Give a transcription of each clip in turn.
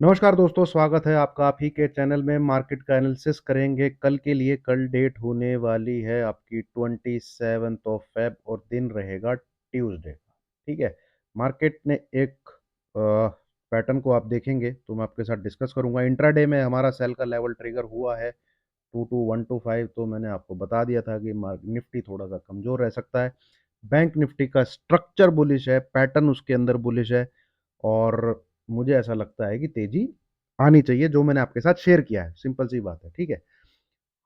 नमस्कार दोस्तों, स्वागत है आपका आप ही के चैनल में। मार्केट का एनालिसिस करेंगे कल के लिए। कल डेट होने वाली है आपकी 27 ऑफ फेब और दिन रहेगा ट्यूसडे का। ठीक है। मार्केट ने एक पैटर्न को आप देखेंगे तो मैं आपके साथ डिस्कस करूंगा। इंट्राडे में हमारा सेल का लेवल ट्रिगर हुआ है 22125। तो मैंने आपको बता दिया था कि निफ्टी थोड़ा सा कमज़ोर रह सकता है। बैंक निफ्टी का स्ट्रक्चर बुलिश है, पैटर्न उसके अंदर बुलिश है और मुझे ऐसा लगता है कि तेजी आनी चाहिए, जो मैंने आपके साथ शेयर किया है। सिंपल सी बात है। ठीक है।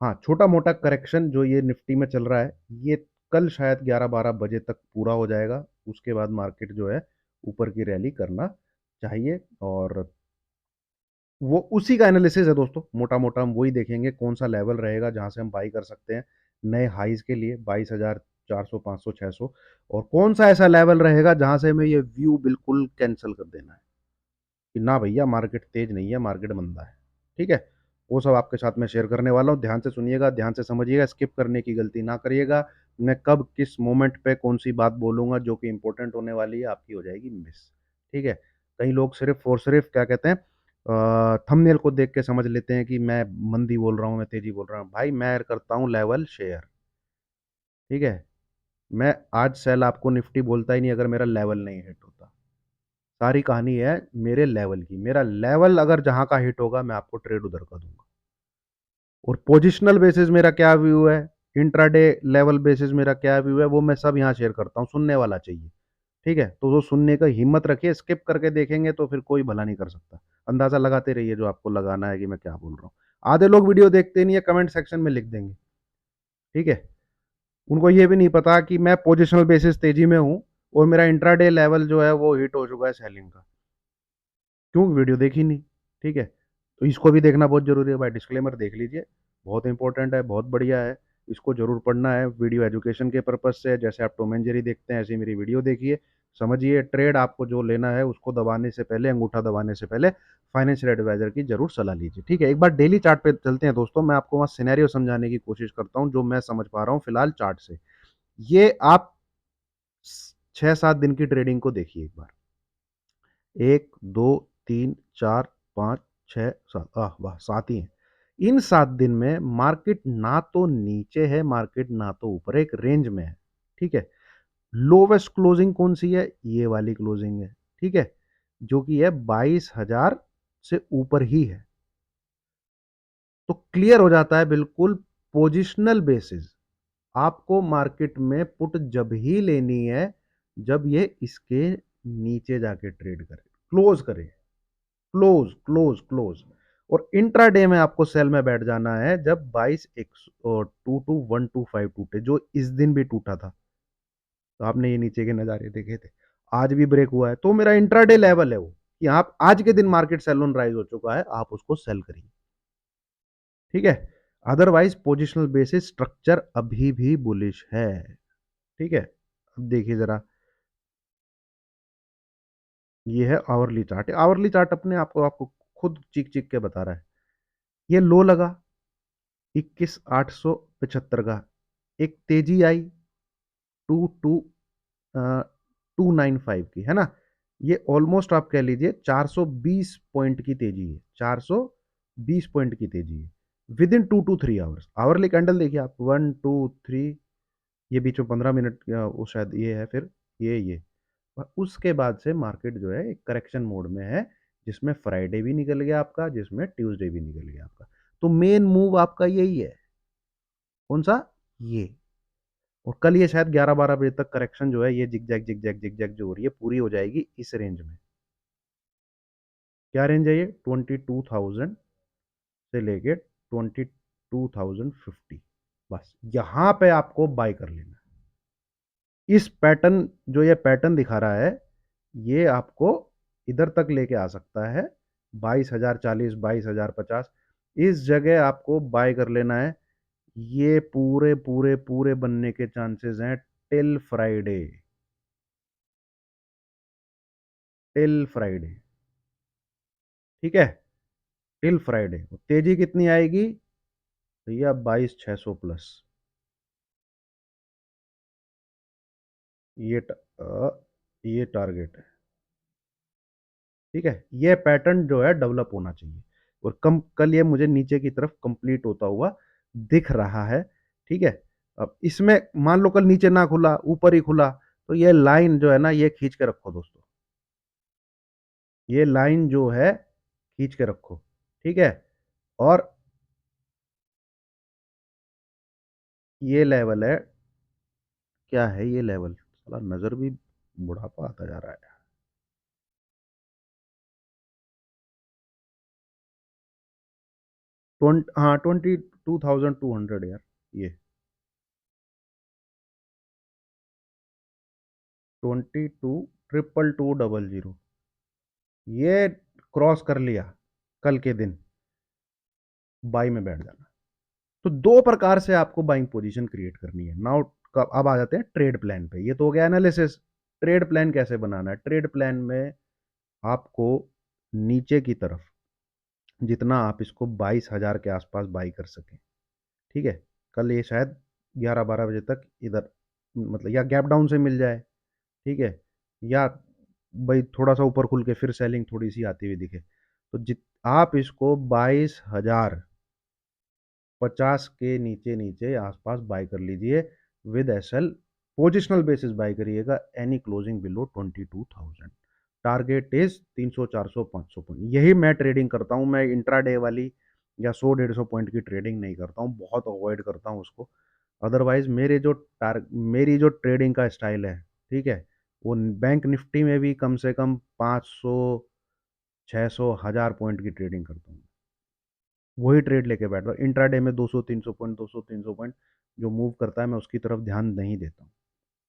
हाँ, छोटा मोटा करेक्शन जो ये निफ्टी में चल रहा है, ये कल शायद 11-12 बजे तक पूरा हो जाएगा। उसके बाद मार्केट जो है ऊपर की रैली करना चाहिए और वो उसी का एनालिसिस है दोस्तों। मोटा मोटा हम वही देखेंगे कौन सा लेवल रहेगा जहां से हम बाई कर सकते हैं नए हाईज के लिए 22,400, 500, 600। और कौन सा ऐसा लेवल रहेगा जहां से हमें ये व्यू बिल्कुल कैंसिल कर देना है कि ना भैया मार्केट तेज नहीं है, मार्केट मंदा है। ठीक है। वो सब आपके साथ मैं शेयर करने वाला हूँ। ध्यान से सुनिएगा, ध्यान से समझिएगा, स्किप करने की गलती ना करिएगा। मैं कब किस मोमेंट पे कौन सी बात बोलूंगा जो कि इंपॉर्टेंट होने वाली है, आपकी हो जाएगी मिस। ठीक है। कई लोग सिर्फ और सिर्फ क्या कहते हैं, थंबनेल को देख के समझ लेते हैं कि मैं मंदी बोल रहा हूँ, मैं तेजी बोल रहा हूँ। भाई मैं करता हूँ लेवल शेयर। ठीक है। मैं आज सेल आपको निफ्टी बोलता ही नहीं अगर मेरा लेवल नहीं हिट होता। सारी कहानी है मेरे लेवल की। मेरा लेवल अगर जहां का हिट होगा मैं आपको ट्रेड उधर का दूंगा। और पोजिशनल बेसिस मेरा क्या व्यू है, इंट्राडे लेवल बेसिस मेरा क्या व्यू है, वो मैं सब यहाँ शेयर करता हूँ। सुनने वाला चाहिए। ठीक है। तो वो सुनने का हिम्मत रखिए। स्किप करके देखेंगे तो फिर कोई भला नहीं कर सकता। अंदाजा लगाते रहिए जो आपको लगाना है कि मैं क्या बोल रहा हूँ। आधे लोग वीडियो देखते नहीं है, कमेंट सेक्शन में लिख देंगे। ठीक है। उनको ये भी नहीं पता कि मैं पोजिशनल बेसिस तेजी में हूँ और मेरा इंट्राडे लेवल जो है वो हिट हो चुका है सेलिंग का। क्यों? वीडियो देखी नहीं। ठीक है। तो इसको भी देखना बहुत जरूरी है भाई। डिस्क्लेमर देख लीजिए, बहुत इंपॉर्टेंट है, बहुत बढ़िया है। इसको जरूर पढ़ना है। वीडियो एजुकेशन के पर्पज से है। जैसे आप टॉम एंड जेरी देखते हैं ऐसे मेरी वीडियो देखिए, समझिए। ट्रेड आपको जो लेना है उसको दबाने से पहले, अंगूठा दबाने से पहले फाइनेंशियल एडवाइजर की जरूर सलाह लीजिए। ठीक है। एक बार डेली चार्ट पे चलते हैं दोस्तों। मैं आपको वहाँ सिनेरियो समझाने की कोशिश करता हूँ जो मैं समझ पा रहा हूँ फिलहाल चार्ट से। ये आप 6-7 दिन की ट्रेडिंग को देखिए एक बार। 1, 2, 3, 4, 5, 6, 7, वाह, 7 ही हैं। इन 7 दिन में मार्केट ना तो नीचे है, मार्केट ना तो ऊपर, एक रेंज में है। ठीक है। लोवेस्ट क्लोजिंग कौन सी है? ये वाली क्लोजिंग है। ठीक है। जो कि है 22,000 से ऊपर ही है। तो क्लियर हो जाता है बिल्कुल। पोजिशनल बेसिस आपको मार्केट में पुट जब ही लेनी है जब ये इसके नीचे जाके ट्रेड करे, क्लोज करे। Close close close. और इंट्राडे में आपको सेल में बैठ जाना है जब 22,125 टूटे, जो इस दिन भी टूटा था। तो आपने ये नीचे के नजारे देखे थे। आज भी ब्रेक हुआ है तो मेरा इंट्राडे लेवल है वो कि आप आज के दिन मार्केट सेल ऑन राइज हो चुका है, आप उसको सेल करिए। ठीक है। अदरवाइज पोजिशनल बेसिस स्ट्रक्चर अभी भी बुलिश है। ठीक है। अब देखिए जरा, ये है आवरली चार्ट। आवरली चार्ट अपने आपको आपको खुद चीख चीख के बता रहा है। ये लो लगा 21,875 का, एक तेजी आई टू टू 295 की, है ना। ये ऑलमोस्ट आप कह लीजिए 420 पॉइंट की तेजी है। 420 पॉइंट की तेजी है with in 2 to 3 hours. Hourly candle देखिए आप, 1, 2, 3। ये बीच में 15 मिनट वो शायद ये है, फिर ये और उसके बाद से मार्केट जो है एक करेक्शन मोड में है, जिसमें फ्राइडे भी निकल गया आपका, जिसमें ट्यूसडे भी निकल गया आपका। तो मेन मूव आपका यही है। कौन सा? ये। और कल ये शायद 11-12 बजे तक करेक्शन जो है, ये जिग जैग जिग जैग जो हो रही है पूरी हो जाएगी इस रेंज में। क्या रेंज है ये? 22,000 से लेके 22,050। बस यहां पे आपको बाय कर लेना। इस पैटर्न, जो ये पैटर्न दिखा रहा है, ये आपको इधर तक लेके आ सकता है। 22,040, 22,050 इस जगह आपको बाय कर लेना है। ये पूरे पूरे पूरे बनने के चांसेस हैं टिल फ्राइडे। Till Friday. ठीक है। टिल फ्राइडे तेजी कितनी आएगी भैया? 22,600 प्लस। ये ये टारगेट है। ठीक है, ये पैटर्न जो है डेवलप होना चाहिए और कम कल ये मुझे नीचे की तरफ कंप्लीट होता हुआ दिख रहा है। ठीक है, अब इसमें मान लो कल नीचे ना खुला, ऊपर ही खुला, तो ये लाइन जो है ना, ये खींच के रखो दोस्तों, ये लाइन जो है खींच के रखो। ठीक है, और ये लेवल है, क्या है ये लेवल, साला नजर भी बुढ़ापा आता जा रहा है। हाँ 22,200 यार, ये 22,222,000 ये क्रॉस कर लिया कल के दिन, बाई में बैठ जाना। तो दो प्रकार से आपको बाइंग पोजीशन क्रिएट करनी है नाउ। अब आ जाते हैं ट्रेड प्लान पे। ये तो हो गया एनालिसिस। ट्रेड प्लान कैसे बनाना है? ट्रेड प्लान में आपको नीचे की तरफ जितना आप इसको 22,000 के आसपास बाई कर सकें, ठीक है, कल ये शायद 11-12 बजे तक इधर, मतलब या गैप डाउन से मिल जाए, ठीक है, या भाई थोड़ा सा ऊपर खुल के फिर सेलिंग थोड़ी सी आती हुई दिखे, तो जित आप इसको 22,050 के नीचे नीचे आसपास बाय कर लीजिए with SL. Positional basis buy करिएगा, any closing below 22,000। Target is 300 400 500 point. यही मैं ट्रेडिंग करता हूँ। मैं इंट्राडे वाली या 100 150 पॉइंट की ट्रेडिंग नहीं करता हूँ, बहुत अवॉइड करता हूँ उसको। अदरवाइज मेरी जो ट्रेडिंग का स्टाइल है, ठीक है, वो बैंक निफ्टी में भी कम से कम 500 600 1000 पॉइंट की ट्रेडिंग करता हूँ। वही ट्रेड लेके बैठ रहा हूँ। इंट्राडे में 200 300 पॉइंट, 200 300 पॉइंट जो मूव करता है, मैं उसकी तरफ ध्यान नहीं देता हूँ।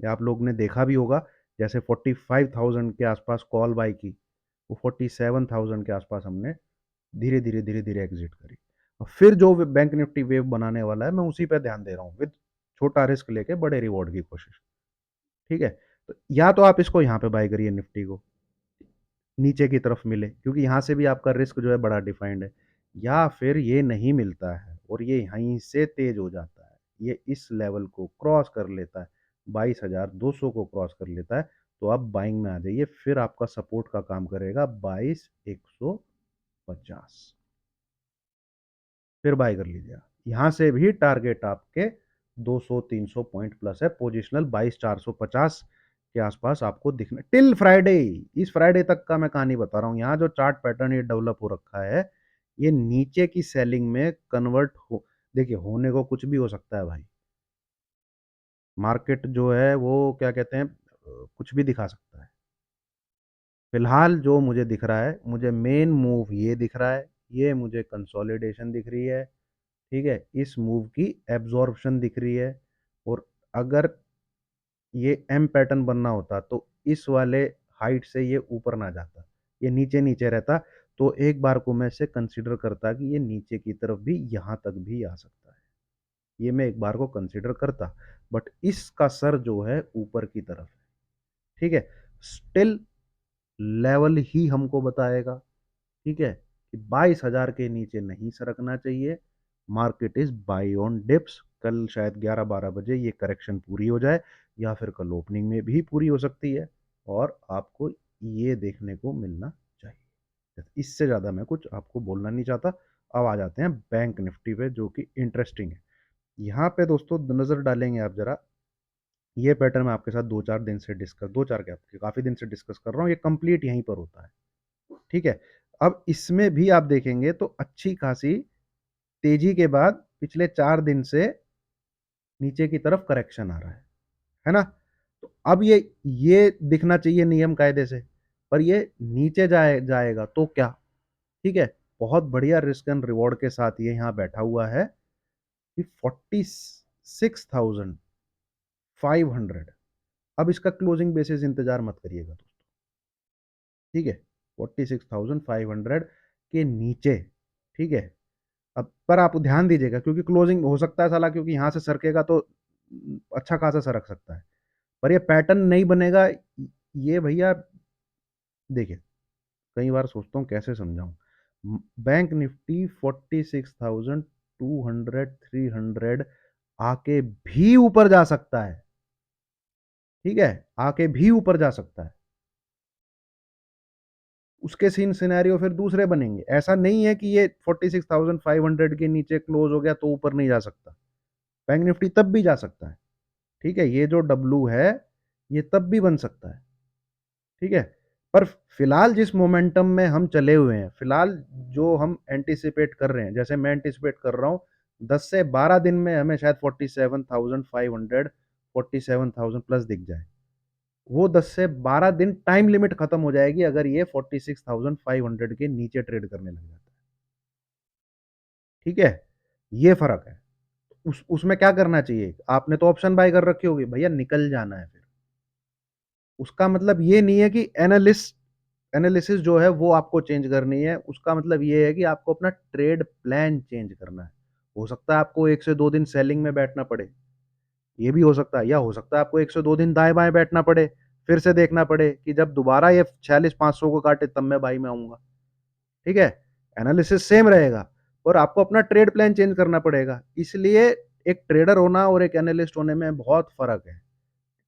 या आप लोग ने देखा भी होगा, जैसे 45,000 के आसपास कॉल बाय की, वो 47,000 के आसपास हमने धीरे धीरे धीरे धीरे एग्जिट करी। और फिर जो बैंक निफ्टी वेव बनाने वाला है, मैं उसी पे ध्यान दे रहा हूँ, विद छोटा रिस्क लेके बड़े रिवॉर्ड की कोशिश। ठीक है, तो या तो आप इसको यहाँ पे बाय करिए निफ्टी को, नीचे की तरफ मिले, क्योंकि यहाँ से भी आपका रिस्क जो है बड़ा डिफाइंड है। या फिर ये नहीं मिलता है और ये यहीं से तेज हो जाता है, ये इस लेवल को क्रॉस कर लेता है, 22,200 को क्रॉस कर लेता है, तो आप बाइंग में आ जाइए। फिर आपका सपोर्ट का काम करेगा 22,150, फिर बाय कर लीजिए। यहाँ से भी टारगेट आपके 200 300 पॉइंट प्लस है। पोजिशनल 22,450 के आसपास आपको दिखना टिल फ्राइडे। इस फ्राइडे तक का मैं कहानी बता रहा हूँ। यहाँ जो चार्ट पैटर्न ये डेवलप हो रखा है, ये नीचे की सेलिंग में कन्वर्ट हो, देखिए होने को कुछ भी हो सकता है भाई। मार्केट जो है वो क्या कहते हैं, कुछ भी दिखा सकता है। फिलहाल जो मुझे दिख रहा है, मुझे मेन मूव ये दिख रहा है, ये मुझे कंसोलिडेशन दिख रही है, ठीक है, इस मूव की एब्जॉर्प्शन दिख रही है। और अगर ये एम पैटर्न बनना होता तो इस वाले हाइट से ये ऊपर ना जाता, ये नीचे नीचे रहता, तो एक बार को मैं इसे कंसीडर करता कि ये नीचे की तरफ भी यहाँ तक भी आ सकता है, ये मैं एक बार को कंसीडर करता। बट इसका सर जो है ऊपर की तरफ है, ठीक है, स्टिल लेवल ही हमको बताएगा, ठीक है, कि 22,000 के नीचे नहीं सरकना चाहिए। Market is by on dips. कल शायद 11-12 बजे ये करेक्शन पूरी हो जाए, या फिर कल ओपनिंग में भी पूरी हो सकती है, और आपको ये देखने को मिलना चाहिए। इससे ज़्यादा मैं कुछ आपको बोलना नहीं चाहता। अब आ जाते हैं बैंक निफ्टी पे, जो कि इंटरेस्टिंग है। यहाँ पे दोस्तों नज़र डालेंगे आप जरा, ये पैटर्न मैं आपके साथ 2-4 दिन से डिस्कस, 2-4 क्या, काफ़ी दिन से डिस्कस कर रहा हूँ। ये कंप्लीट यहीं पर होता है, ठीक है। अब इसमें भी आप देखेंगे तो अच्छी खासी तेजी के बाद पिछले 4 दिन से नीचे की तरफ करेक्शन आ रहा है ना। तो अब ये दिखना चाहिए नियम कायदे से, पर ये नीचे जाएगा तो क्या, ठीक है। बहुत बढ़िया रिस्क एंड रिवॉर्ड के साथ ये यहाँ बैठा हुआ है कि 46,500। अब इसका क्लोजिंग बेसिस इंतजार मत करिएगा दोस्तों, ठीक है, 46,500 के नीचे, ठीक है। अब पर आप ध्यान दीजिएगा, क्योंकि क्लोजिंग हो सकता है साला, क्योंकि यहाँ से सरकेगा तो अच्छा खासा सरक सकता है, पर ये पैटर्न नहीं बनेगा। ये भैया देखिए, कई बार सोचता हूँ कैसे समझाऊं। बैंक निफ्टी 46,200 300 आके भी ऊपर जा सकता है, ठीक है, आके भी ऊपर जा सकता है। उसके सीन सिनेरियो फिर दूसरे बनेंगे। ऐसा नहीं है कि ये 46,500 के नीचे क्लोज हो गया तो ऊपर नहीं जा सकता। बैंक निफ्टी तब भी जा सकता है। ठीक है, ये जो डब्लू है ये तब भी बन सकता है। ठीक है, पर फिलहाल जिस मोमेंटम में हम चले हुए हैं, फिलहाल जो हम एंटिसिपेट कर रहे हैं, जैसे मैं एंटिसिपेट कर रहा हूँ 10 से 12 दिन में हमें शायद 47,500 47,000 प्लस दिख जाए। वो 10 से 12 दिन टाइम लिमिट खत्म हो जाएगी अगर ये 46,500 के नीचे ट्रेड करने लग जाता है। ठीक है, ये फर्क है। उसमें क्या करना चाहिए, आपने तो ऑप्शन बाय कर रखी होगी, भैया निकल जाना है फिर। उसका मतलब ये नहीं है कि एनालिसिस जो है वो आपको चेंज करनी है। उसका मतलब ये है कि आपको अपना ट्रेड प्लान चेंज करना है। हो सकता है आपको 1 से 2 दिन सेलिंग में बैठना पड़े, ये भी हो सकता है, या हो सकता है आपको 1 से 2 दिन दाएं बाएं बैठना पड़े, फिर से देखना पड़े कि जब दोबारा ये 46,500 को काटे तब मैं बाई में आऊंगा। ठीक है, एनालिसिस सेम रहेगा और आपको अपना ट्रेड प्लान चेंज करना पड़ेगा। इसलिए एक ट्रेडर होना और एक एनालिस्ट होने में बहुत फर्क है।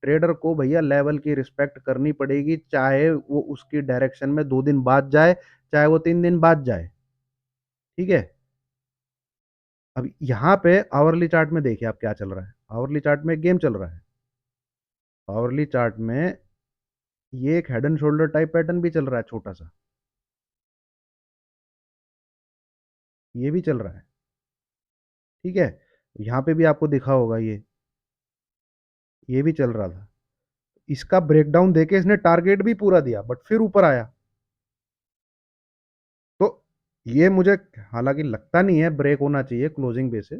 ट्रेडर को भैया लेवल की रिस्पेक्ट करनी पड़ेगी, चाहे वो उसकी डायरेक्शन में 2 दिन बाद जाए, चाहे वो 3 दिन बाद जाए। ठीक है, अब यहाँ पे आवरली चार्ट में देखिए आप क्या चल रहा है। आवरली चार्ट में गेम चल रहा है। आवरली चार्ट में ये एक head and shoulder type pattern भी चल रहा है छोटा सा, ये भी चल रहा है। ठीक है, यहाँ पे भी आपको दिखा होगा ये भी चल रहा था। इसका ब्रेकडाउन देके इसने टारगेट भी पूरा दिया बट फिर ऊपर आया। तो ये मुझे हालांकि लगता नहीं है ब्रेक होना चाहिए क्लोजिंग बेसिस।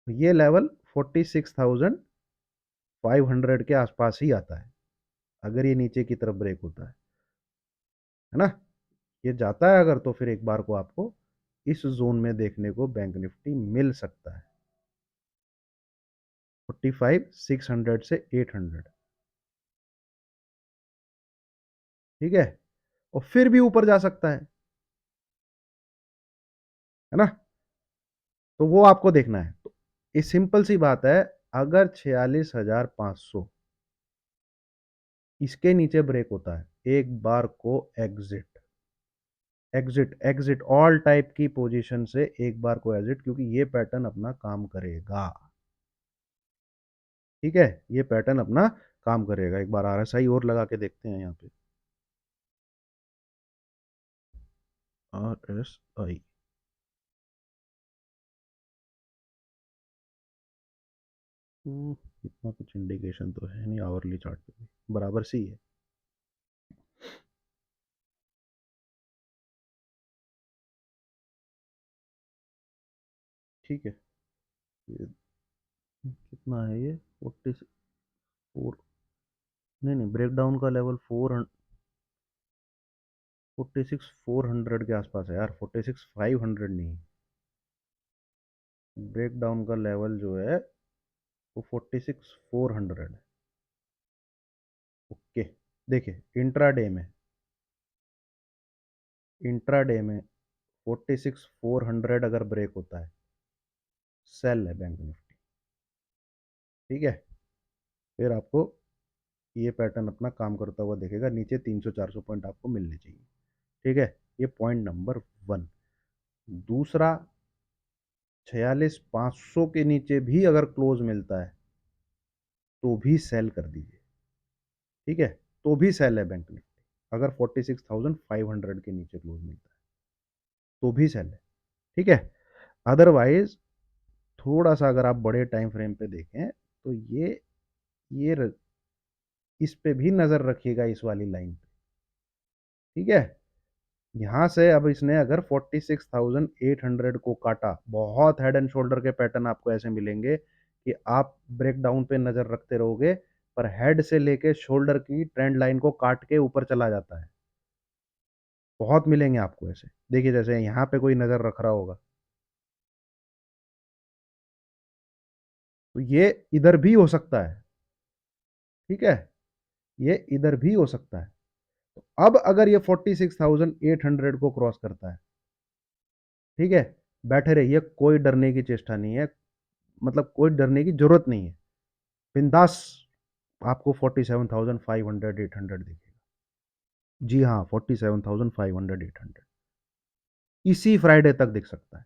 ये लेवल 46,500 के आसपास ही आता है अगर ये नीचे की तरफ ब्रेक होता है ना। ये जाता है अगर, तो फिर एक बार को आपको इस जोन में देखने को बैंक निफ्टी मिल सकता है, 45,600 से 800। ठीक है, और फिर भी ऊपर जा सकता है ना। तो वो आपको देखना है। तो ये सिंपल सी बात है, अगर 46,500 इसके नीचे ब्रेक होता है एक बार को exit, exit exit all type की पोजीशन से एक बार को एग्जिट, क्योंकि ये पैटर्न अपना काम करेगा। ठीक है, ये पैटर्न अपना काम करेगा। एक बार आरएसआई और लगा के देखते हैं यहाँ पे, आरएसआई। इतना कुछ इंडिकेशन तो है नहीं आवरली चार्ट पे भी, बराबर सी है। ठीक है, ये कितना है ये 44, नहीं नहीं, ब्रेकडाउन का लेवल 46,400 के आसपास है यार, 46,500 नहीं। ब्रेकडाउन का लेवल जो है वो 46,400 है। ओके, देखिए इंट्राडे में 46,400 अगर ब्रेक होता है, सेल है बैंक निफ्टी। ठीक है, फिर आपको ये पैटर्न अपना काम करता हुआ देखेगा, नीचे 300-400 पॉइंट आपको मिलने चाहिए। ठीक है, ये पॉइंट नंबर 1। दूसरा, 46,500 के नीचे भी अगर क्लोज मिलता है तो भी सेल कर दीजिए। ठीक है, तो भी सेल है बैंक निफ्टी। अगर 46,500 के नीचे क्लोज मिलता है तो भी सेल है। ठीक है, अदरवाइज थोड़ा सा अगर आप बड़े टाइम फ्रेम पे देखें तो ये इस पे भी नजर रखिएगा, इस वाली लाइन पे। ठीक है, यहाँ से अब इसने अगर 46,800 को काटा, बहुत हेड एंड शोल्डर के पैटर्न आपको ऐसे मिलेंगे कि आप ब्रेकडाउन पे नजर रखते रहोगे, पर हेड से लेके शोल्डर की ट्रेंड लाइन को काट के ऊपर चला जाता है। बहुत मिलेंगे आपको ऐसे। देखिए जैसे यहाँ पे कोई नजर रख रहा होगा, तो ये इधर भी हो सकता है। ठीक है, ये इधर भी हो सकता है। तो अब अगर ये 46,800 को क्रॉस करता है, ठीक है, बैठे रहिए, कोई डरने की चेष्टा नहीं है, मतलब कोई डरने की जरूरत नहीं है। बिंदास आपको 47,500 800 दिखेगा। जी हाँ, 47,500 800 इसी फ्राइडे तक दिख सकता है।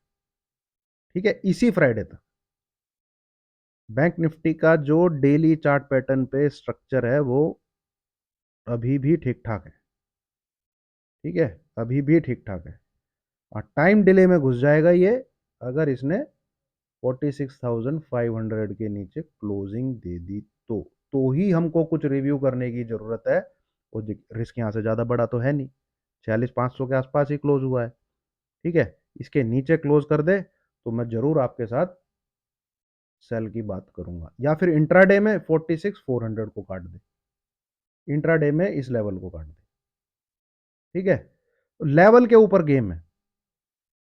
ठीक है, इसी फ्राइडे तक। बैंक निफ्टी का जो डेली चार्ट पैटर्न पे स्ट्रक्चर है वो अभी भी ठीक ठाक है। ठीक है, अभी भी ठीक ठाक है। और टाइम डिले में घुस जाएगा ये, अगर इसने 46,500 के नीचे क्लोजिंग दे दी तो ही हमको कुछ रिव्यू करने की जरूरत है। वो रिस्क यहाँ से ज़्यादा बड़ा तो है नहीं, 46,500 के आसपास ही क्लोज हुआ है। ठीक है, इसके नीचे क्लोज कर दे तो मैं जरूर आपके साथ सेल की बात करूंगा, या फिर इंट्राडे में 46,400 को काट दे, इंट्राडे में इस लेवल को काट दे। ठीक है, लेवल के ऊपर गेम है,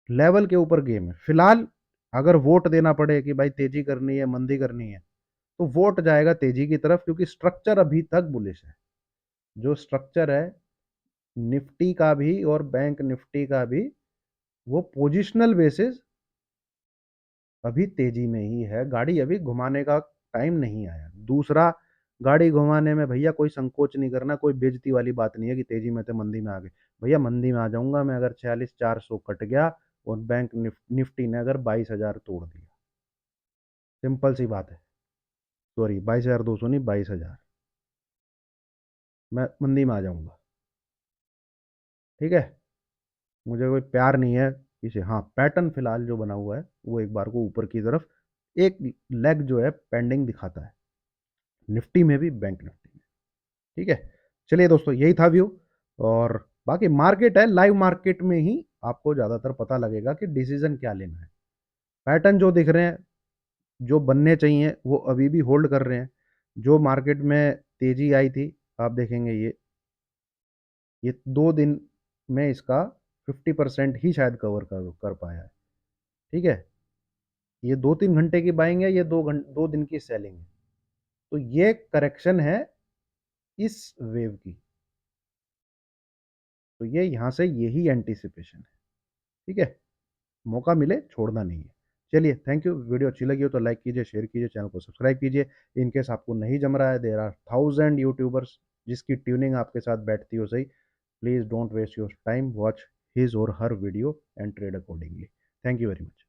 लेवल के ऊपर गेम है फिलहाल। अगर वोट देना पड़े कि भाई तेजी करनी है मंदी करनी है, तो वोट जाएगा तेजी की तरफ, क्योंकि स्ट्रक्चर अभी तक बुलिश है। जो स्ट्रक्चर है निफ्टी का भी और बैंक निफ्टी का भी, वो पोजिशनल बेसिस अभी तेजी में ही है। गाड़ी अभी घुमाने का टाइम नहीं आया। दूसरा, गाड़ी घुमाने में भैया कोई संकोच नहीं करना, कोई बेइज्जती वाली बात नहीं है कि तेजी में थे मंदी में आ गए। भैया मंदी में आ जाऊंगा मैं अगर 46,400 कट गया और बैंक निफ्टी ने अगर 22,000 तोड़ दिया। सिंपल सी बात है। सॉरी, 22,200 नहीं, 22,000, मैं मंदी में आ जाऊंगा। ठीक है, मुझे कोई प्यार नहीं है इसे। हाँ, पैटर्न फिलहाल जो बना हुआ है वो एक बार को ऊपर की तरफ एक लेग जो है पेंडिंग दिखाता है, निफ्टी में भी बैंक निफ्टी में। ठीक है, चलिए दोस्तों, यही था व्यू। और बाकी मार्केट है, लाइव मार्केट में ही आपको ज़्यादातर पता लगेगा कि डिसीजन क्या लेना है। पैटर्न जो दिख रहे हैं, जो बनने चाहिए वो अभी भी होल्ड कर रहे हैं। जो मार्केट में तेजी आई थी, आप देखेंगे ये 2 दिन में इसका 50% ही शायद कवर कर पाया है। ठीक है, ये 2-3 घंटे की बाइंग है, ये 2 दिन की सेलिंग है। तो ये करेक्शन है इस वेव की, तो ये यहाँ से यही एंटीसिपेशन है। ठीक है, मौका मिले छोड़ना नहीं है। चलिए, थैंक यू। वीडियो अच्छी लगी हो तो लाइक कीजिए, शेयर कीजिए, चैनल को सब्सक्राइब कीजिए। इन केस आपको नहीं जम रहा है, देर आर 1000 यूट्यूबर्स जिसकी ट्यूनिंग आपके साथ बैठती हो सही। Please don't waste your time, watch his और हर video and trade accordingly. Thank you very much.